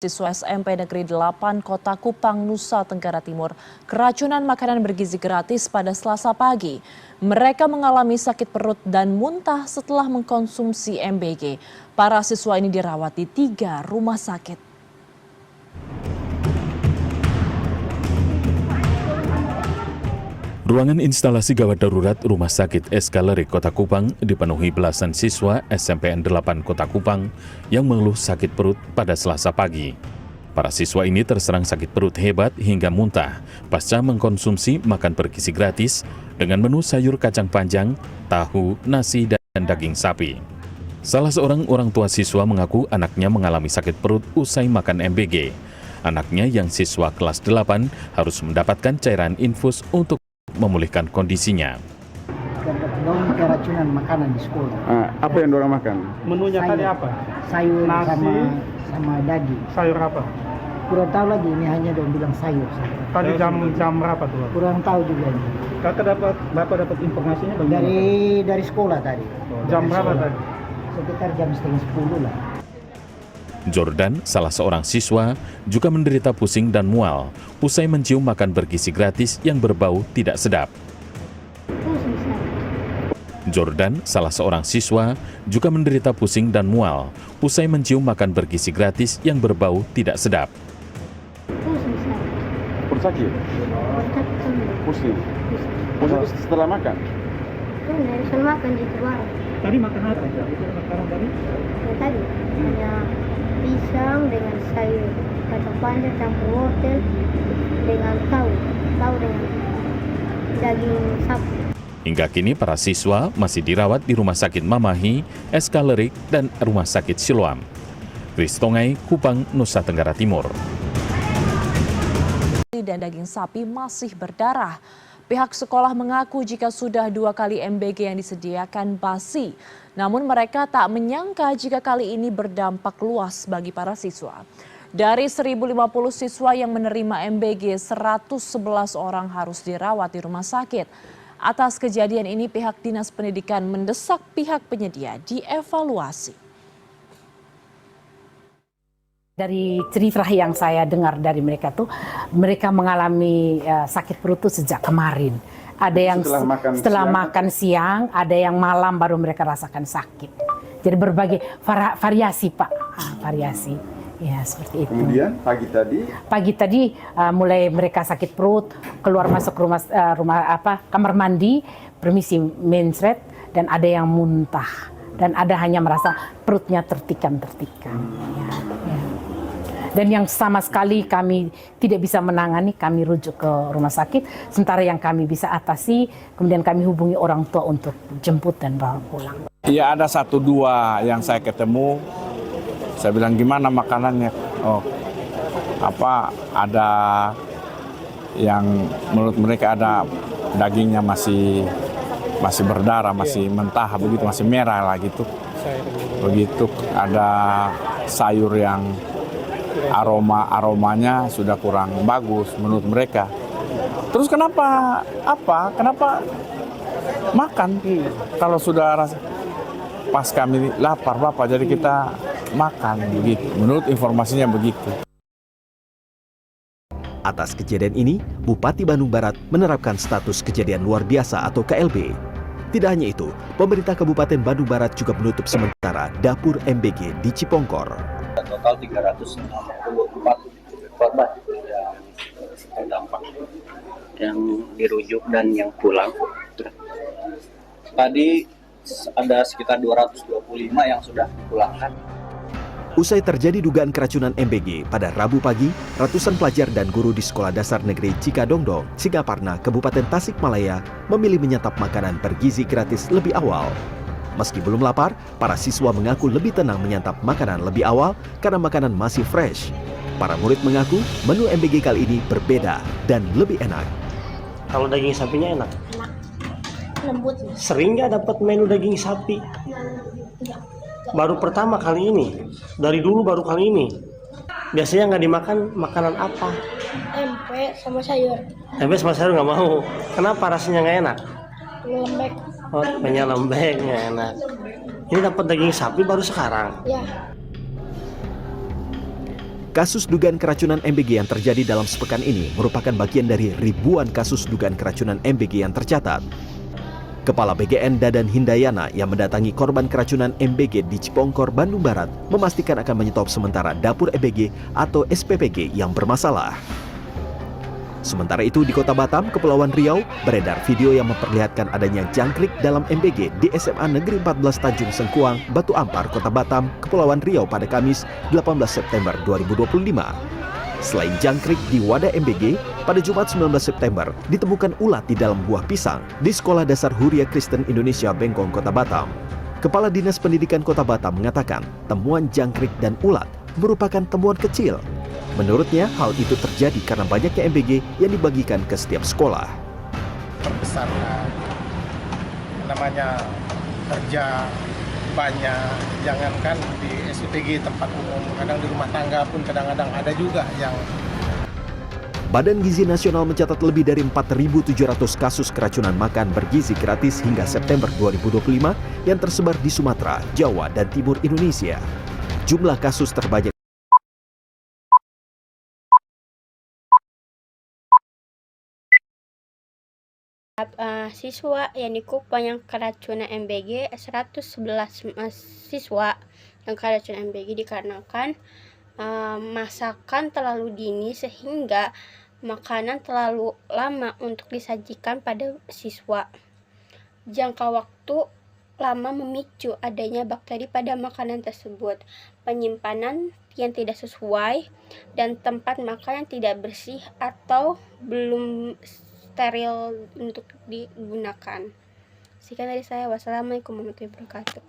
Siswa SMP Negeri 8 Kota Kupang, Nusa Tenggara Timur keracunan makanan bergizi gratis pada Selasa pagi. Mereka mengalami sakit perut dan muntah setelah mengkonsumsi MBG. Para siswa ini dirawat di 3 rumah sakit. Ruangan instalasi gawat darurat Rumah Sakit Eskalerik Kota Kupang dipenuhi belasan siswa SMPN 8 Kota Kupang yang mengeluh sakit perut pada Selasa pagi. Para siswa ini terserang sakit perut hebat hingga muntah pasca mengkonsumsi makan bergizi gratis dengan menu sayur kacang panjang, tahu, nasi, dan daging sapi. Salah seorang orang tua siswa mengaku anaknya mengalami sakit perut usai makan MBG. Anaknya yang siswa kelas 8 harus mendapatkan cairan infus untuk memulihkan kondisinya. Dong keracunan makanan di sekolah. Apa yang dorang makan? Menunya tadi apa? Sayur Nasi. sama daging. Sayur apa? Kurang tahu lagi, ini hanya dong bilang sayur. Tadi jam berapa tuh? Kurang tahu juga ini. Bapak dapat informasinya Dari sekolah tadi. Jam berapa tadi? Sekitar jam 9:30 lah. Jordan, salah seorang siswa, juga menderita pusing dan mual usai mencium makan bergizi gratis yang berbau tidak sedap. Jordan, salah seorang siswa, juga menderita pusing dan mual usai mencium makan bergizi gratis yang berbau tidak sedap. Perut sakit? Pusing? Pusing setelah makan? Setelah makan di luar. Tadi makan apa? Makanan tadi? Tadi hanya pisang dengan sayur kacang panjang campur wortel dengan tahu dengan daging sapi. Hingga kini para siswa masih dirawat di Rumah Sakit Mamahi, Eskalerik, dan Rumah Sakit Siloam. Kristongai, Kupang, Nusa Tenggara Timur. Dan daging sapi masih berdarah. Pihak sekolah mengaku jika sudah 2 kali MBG yang disediakan basi. Namun mereka tak menyangka jika kali ini berdampak luas bagi para siswa. Dari 1.050 siswa yang menerima MBG, 111 orang harus dirawat di rumah sakit. Atas kejadian ini pihak Dinas Pendidikan mendesak pihak penyedia dievaluasi. Dari cerita yang saya dengar dari mereka tuh, mereka mengalami sakit perut tuh sejak kemarin. Ada yang setelah makan siang, ada yang malam baru mereka rasakan sakit. Jadi berbagai variasi Pak, variasi. Ya seperti itu. Kemudian pagi tadi mulai mereka sakit perut, keluar masuk kamar mandi, permisi mensret, dan ada yang muntah, dan ada hanya merasa perutnya tertikam-tertikam. Ya. Dan yang sama sekali kami tidak bisa menangani, kami rujuk ke rumah sakit. Sementara yang kami bisa atasi, kemudian kami hubungi orang tua untuk jemput dan bawa pulang. Iya, ada 1-2 yang saya ketemu. Saya bilang gimana makanannya? Ada yang menurut mereka ada dagingnya masih berdarah, masih mentah begitu, masih merah lah gitu. Begitu ada sayur yang aromanya sudah kurang bagus menurut mereka. Terus kenapa makan kalau sudah pas kami lapar Bapak, jadi kita makan begitu. Menurut informasinya begitu. Atas kejadian ini, Bupati Bandung Barat menerapkan status kejadian luar biasa atau KLB. Tidak hanya itu, pemerintah Kabupaten Bandung Barat juga menutup sementara dapur MBG di Cipongkor. Total 364 korban yang terdampak, yang dirujuk dan yang pulang. Tadi ada sekitar 225 yang sudah dipulangkan. Usai terjadi dugaan keracunan MBG pada Rabu pagi, ratusan pelajar dan guru di Sekolah Dasar Negeri Cikadongdong, Singaparna, Kabupaten Tasikmalaya memilih menyantap makanan bergizi gratis lebih awal. Meski belum lapar, para siswa mengaku lebih tenang menyantap makanan lebih awal karena makanan masih fresh. Para murid mengaku menu MBG kali ini berbeda dan lebih enak. Kalau daging sapinya enak? Enak, lembut. Sering nggak dapat menu daging sapi? Baru pertama kali ini, dari dulu baru kali ini. Biasanya nggak dimakan makanan apa? Tempe sama sayur. Tempe sama sayur nggak mau. Kenapa rasanya nggak enak? Lembek. Oh, banyak lembek, nggak enak. Ini dapat daging sapi baru sekarang. Ya. Kasus dugaan keracunan MBG yang terjadi dalam sepekan ini merupakan bagian dari ribuan kasus dugaan keracunan MBG yang tercatat. Kepala BGN Dadan Hindayana yang mendatangi korban keracunan MBG di Cipongkor, Bandung Barat memastikan akan menyetop sementara dapur MBG atau SPPG yang bermasalah. Sementara itu di Kota Batam, Kepulauan Riau, beredar video yang memperlihatkan adanya jangkrik dalam MBG di SMA Negeri 14 Tanjung Sengkuang, Batu Ampar, Kota Batam, Kepulauan Riau pada Kamis 18 September 2025. Selain jangkrik di wadah MBG, pada Jumat 19 September ditemukan ulat di dalam buah pisang di Sekolah Dasar Huria Kristen Indonesia Bengkong, Kota Batam. Kepala Dinas Pendidikan Kota Batam mengatakan temuan jangkrik dan ulat merupakan temuan kecil. Menurutnya, hal itu terjadi karena banyaknya MBG yang dibagikan ke setiap sekolah. Terbesar namanya kerja banyak, jangankan di SPPG tempat umum, kadang di rumah tangga pun kadang-kadang ada juga yang. Badan Gizi Nasional mencatat lebih dari 4.700 kasus keracunan makan bergizi gratis hingga September 2025 yang tersebar di Sumatera, Jawa, dan Timur Indonesia. Jumlah kasus terbanyak siswa yang di Kupang yang keracunan MBG, 111 siswa yang keracunan MBG dikarenakan masakan terlalu dini sehingga makanan terlalu lama untuk disajikan pada siswa. Jangka waktu lama memicu adanya bakteri pada makanan tersebut, penyimpanan yang tidak sesuai, dan tempat makan yang tidak bersih atau belum steril untuk digunakan. Sekian dari saya. Wassalamualaikum warahmatullahi wabarakatuh.